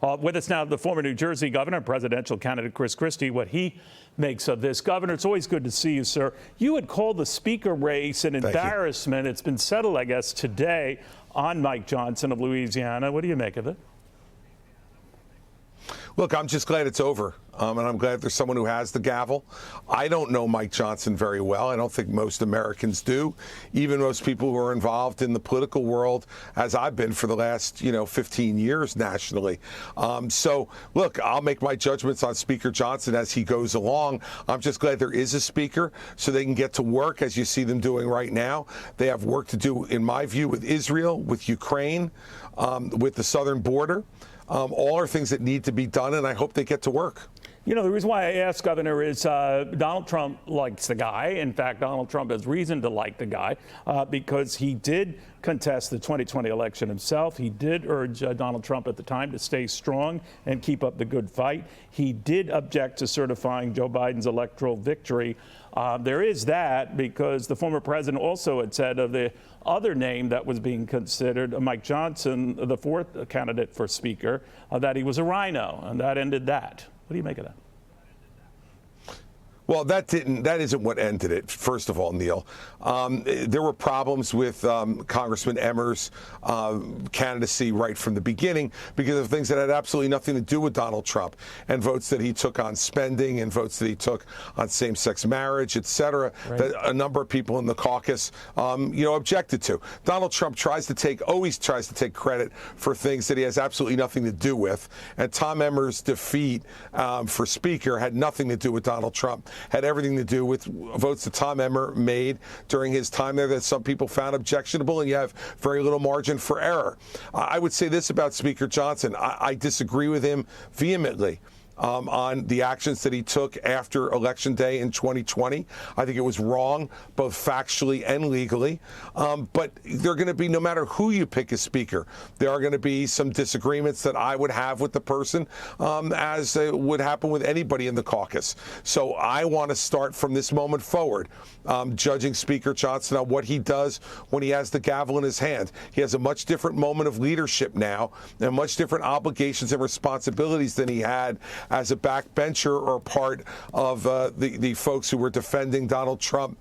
With us now, the former New Jersey governor, presidential candidate Chris Christie, what he makes of this. Governor, it's always good to see you, sir. You had called the speaker race an embarrassment. It's been settled, I guess, today on Mike Johnson of Louisiana. What do you make of it? Look, I'm just glad it's over, and I'm glad there's someone who has the gavel. I don't know Mike Johnson very well. I don't think most Americans do, even most people who are involved in the political world, as I've been for the last, 15 years nationally. So, look, I'll make my judgments on Speaker Johnson as he goes along. I'm just glad there is a speaker so they can get to work, as you see them doing right now. They have work to do, in my view, with Israel, with Ukraine, with the southern border. All are things that need to be done, and I hope they get to work. You know, the reason why I asked, Governor, is Donald Trump likes the guy. In fact, Donald Trump has reason to like the guy because he did contest the 2020 election himself. He did urge Donald Trump at the time to stay strong and keep up the good fight. He did object to certifying Joe Biden's electoral victory. There is that because the former president also had said of the other name that was being considered, Mike Johnson, the fourth candidate for speaker, that he was a rhino, and that ended that. What do you make of that? Well, that isn't what ended it, first of all, Neil. There were problems with Congressman Emmer's candidacy right from the beginning because of things that had absolutely nothing to do with Donald Trump, and votes that he took on spending and votes that he took on same-sex marriage, et cetera, that a number of people in the caucus, objected to. Donald Trump always tries to take credit for things that he has absolutely nothing to do with, and Tom Emmer's defeat for Speaker had nothing to do with Donald Trump. Had everything to do with votes that Tom Emmer made during his time there that some people found objectionable, and you have very little margin for error. I would say this about Speaker Johnson. I disagree with him vehemently on the actions that he took after Election Day in 2020. I think it was wrong, both factually and legally. But they're going to be, no matter who you pick as Speaker, there are going to be some disagreements that I would have with the person, as would happen with anybody in the caucus. So I want to start from this moment forward, judging Speaker Johnson on what he does when he has the gavel in his hand. He has a much different moment of leadership now, and much different obligations and responsibilities than he had as a backbencher or part of the folks who were defending Donald Trump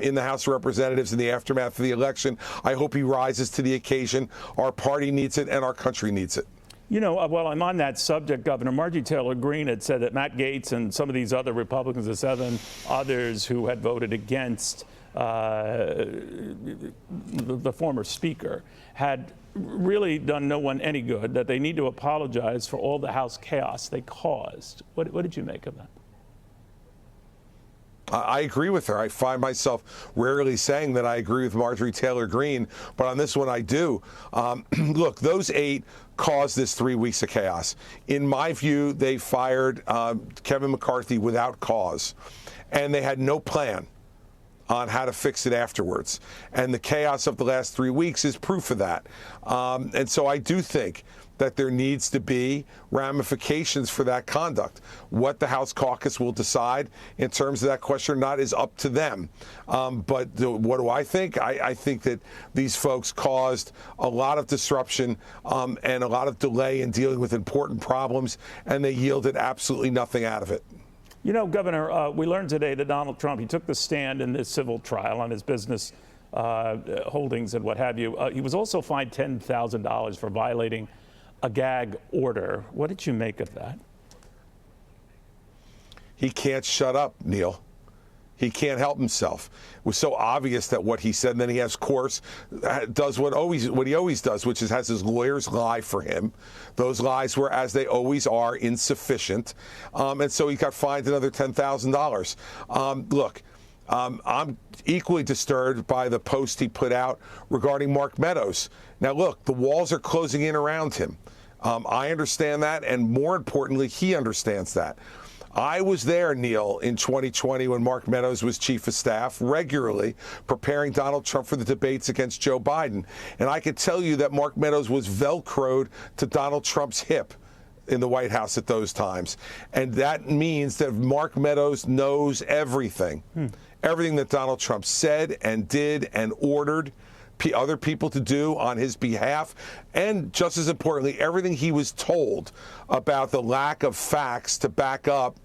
in the House of Representatives in the aftermath of the election. I hope he rises to the occasion. Our party needs it, and our country needs it. You know, while I'm on that subject, Governor, Marjorie Taylor Greene had said that Matt Gaetz and some of these other Republicans, the 7 others who had voted against the former speaker, had really done no one any good, that they need to apologize for all the House chaos they caused. What did you make of that? I agree with her. I find myself rarely saying that I agree with Marjorie Taylor Greene, but on this one I do. Look, those 8 caused this 3 weeks of chaos. In my view, they fired Kevin McCarthy without cause, and they had no plan on how to fix it afterwards. And the chaos of the last 3 weeks is proof of that. And so I do think that there needs to be ramifications for that conduct. What the House caucus will decide in terms of that question or not is up to them. But what do I think? I think that these folks caused a lot of disruption and a lot of delay in dealing with important problems, and they yielded absolutely nothing out of it. You know, Governor, we learned today that Donald Trump, he took the stand in this civil trial on his business holdings and what have you. He was also fined $10,000 for violating a gag order. What did you make of that? He can't shut up, Neil. He can't help himself. It was so obvious that what he said, and then he has, of course, does what he always does, which is has his lawyers lie for him. Those lies were, as they always are, insufficient. And so he got fined another $10,000. Look, I'm equally disturbed by the post he put out regarding Mark Meadows. Now, look, the walls are closing in around him. I understand that, and more importantly, he understands that. I was there, Neil, in 2020 when Mark Meadows was chief of staff, regularly preparing Donald Trump for the debates against Joe Biden. And I can tell you that Mark Meadows was Velcroed to Donald Trump's hip in the White House at those times. And that means that Mark Meadows knows everything. Everything that Donald Trump said and did and ordered. other people to do on his behalf, and just as importantly, everything he was told about the lack of facts to back up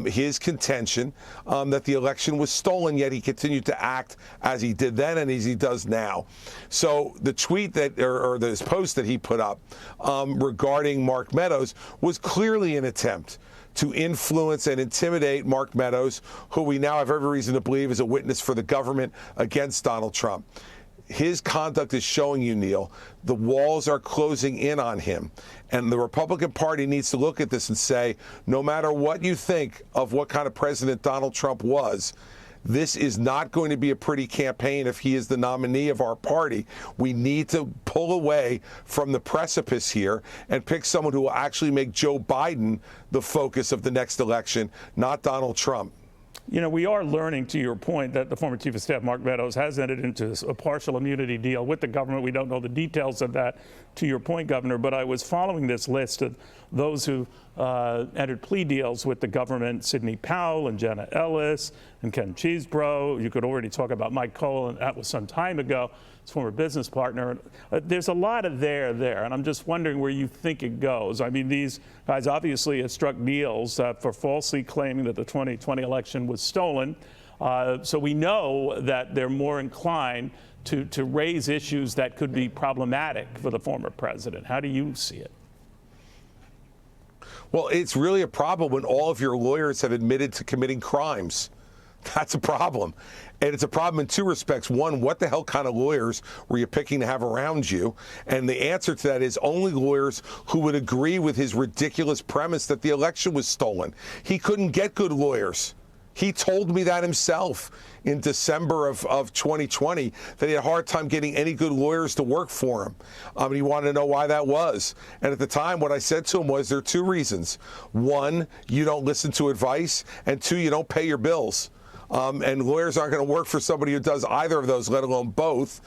his contention that the election was stolen, yet he continued to act as he did then and as he does now. So the tweet that, or this post that he put up regarding Mark Meadows was clearly an attempt to influence and intimidate Mark Meadows, who we now have every reason to believe is a witness for the government against Donald Trump. His conduct is showing you, Neil, the walls are closing in on him. And the Republican Party needs to look at this and say, no matter what you think of what kind of president Donald Trump was, this is not going to be a pretty campaign if he is the nominee of our party. We need to pull away from the precipice here and pick someone who will actually make Joe Biden the focus of the next election, not Donald Trump. You know, we are learning, to your point, that the former Chief of Staff, Mark Meadows, has entered into a partial immunity deal with the government. We don't know the details of that, to your point, Governor, but I was following this list of those who entered plea deals with the government: Sidney Powell and Jenna Ellis and Ken Chesebro. You could already talk about Mike Cole, and that was some time ago, his former business partner. There's a lot of there, and I'm just wondering where you think it goes. I mean, these guys obviously have struck deals for falsely claiming that the 2020 election was stolen. So we know that they're more inclined to raise issues that could be problematic for the former president. How do you see it? Well, it's really a problem when all of your lawyers have admitted to committing crimes. That's a problem. And it's a problem in two respects. One, what the hell kind of lawyers were you picking to have around you? And the answer to that is only lawyers who would agree with his ridiculous premise that the election was stolen. He couldn't get good lawyers. He told me that himself in December of 2020, that he had a hard time getting any good lawyers to work for him. And he wanted to know why that was. And at the time, what I said to him was, there are two reasons. One, you don't listen to advice. And two, you don't pay your bills. And lawyers aren't going to work for somebody who does either of those, let alone both.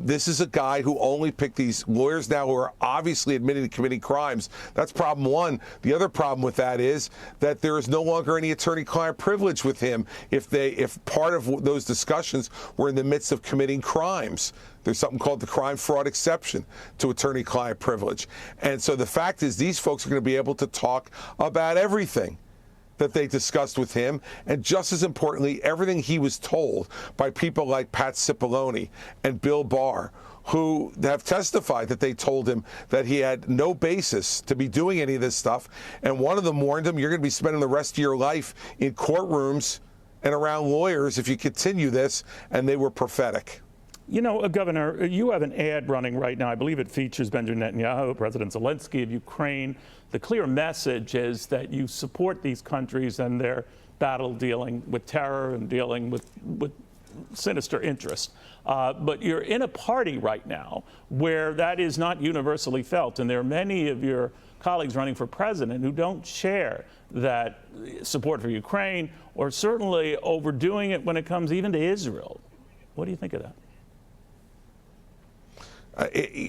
This is a guy who only picked these lawyers now who are obviously admitting to committing crimes. That's problem one. The other problem with that is that there is no longer any attorney-client privilege with him if part of those discussions were in the midst of committing crimes. There's something called the crime fraud exception to attorney-client privilege. And so the fact is these folks are going to be able to talk about everything that they discussed with him, and just as importantly, everything he was told by people like Pat Cipollone and Bill Barr, who have testified that they told him that he had no basis to be doing any of this stuff. And one of them warned him, you're going to be spending the rest of your life in courtrooms and around lawyers if you continue this, and they were prophetic. You know, Governor, you have an ad running right now. I believe it features Benjamin Netanyahu, President Zelensky of Ukraine. The clear message is that you support these countries and their battle dealing with terror and dealing with sinister interests. But you're in a party right now where that is not universally felt. And there are many of your colleagues running for president who don't share that support for Ukraine, or certainly overdoing it when it comes even to Israel. What do you think of that?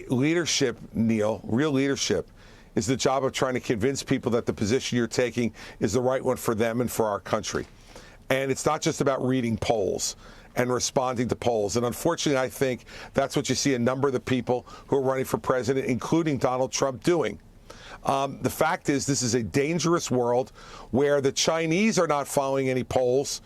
Leadership, Neil, real leadership, is the job of trying to convince people that the position you're taking is the right one for them and for our country. And it's not just about reading polls and responding to polls. And unfortunately, I think that's what you see a number of the people who are running for president, including Donald Trump, doing. The fact is, this is a dangerous world where the Chinese are not following any polls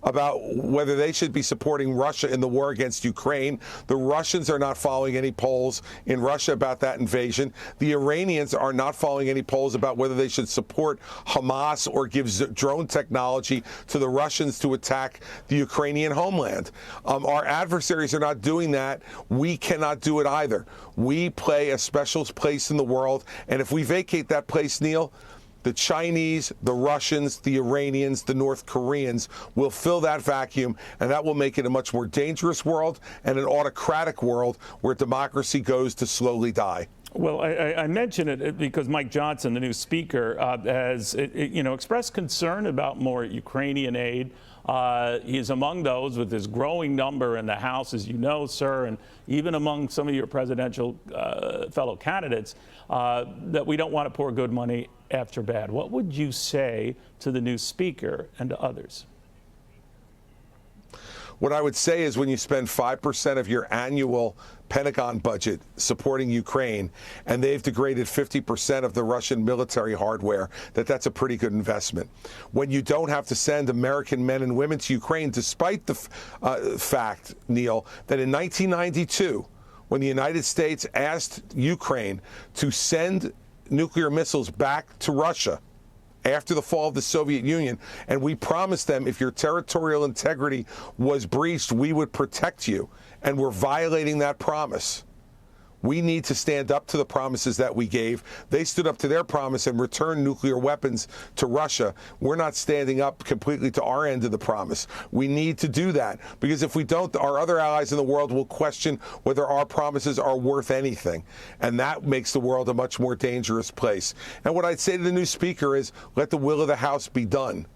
about whether they should be supporting Russia in the war against Ukraine. The Russians are not following any polls in Russia about that invasion. The Iranians are not following any polls about whether they should support Hamas or give drone technology to the Russians to attack the Ukrainian homeland. Our adversaries are not doing that. We cannot do it either. We play a special place in the world, and if we vacate that place, Neil, the Chinese, the Russians, the Iranians, the North Koreans will fill that vacuum, and that will make it a much more dangerous world and an autocratic world where democracy goes to slowly die. Well, I mention it because Mike Johnson, the new speaker, has expressed concern about more Ukrainian aid. He is among those with this growing number in the House, as you know, sir, and even among some of your presidential fellow candidates, that we don't want to pour good money after bad. What would you say to the new speaker and to others? What I would say is when you spend 5% of your annual Pentagon budget supporting Ukraine, and they've degraded 50% of the Russian military hardware, that's a pretty good investment. When you don't have to send American men and women to Ukraine, despite the fact, Neil, that in 1992, when the United States asked Ukraine to send nuclear missiles back to Russia after the fall of the Soviet Union, and we promised them if your territorial integrity was breached, we would protect you, and we're violating that promise. We need to stand up to the promises that we gave. They stood up to their promise and returned nuclear weapons to Russia. We're not standing up completely to our end of the promise. We need to do that, because if we don't, our other allies in the world will question whether our promises are worth anything. And that makes the world a much more dangerous place. And what I'd say to the new speaker is, let the will of the House be done.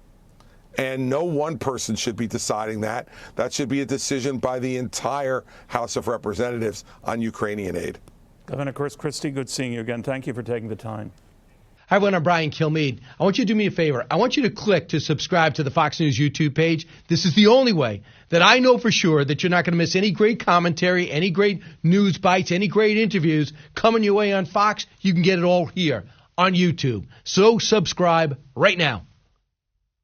And no one person should be deciding that. That should be a decision by the entire House of Representatives on Ukrainian aid. Governor Chris Christie, good seeing you again. Thank you for taking the time. Hi, everyone. I'm Brian Kilmeade. I want you to do me a favor. I want you to click to subscribe to the Fox News YouTube page. This is the only way that I know for sure that you're not going to miss any great commentary, any great news bites, any great interviews coming your way on Fox. You can get it all here on YouTube. So subscribe right now.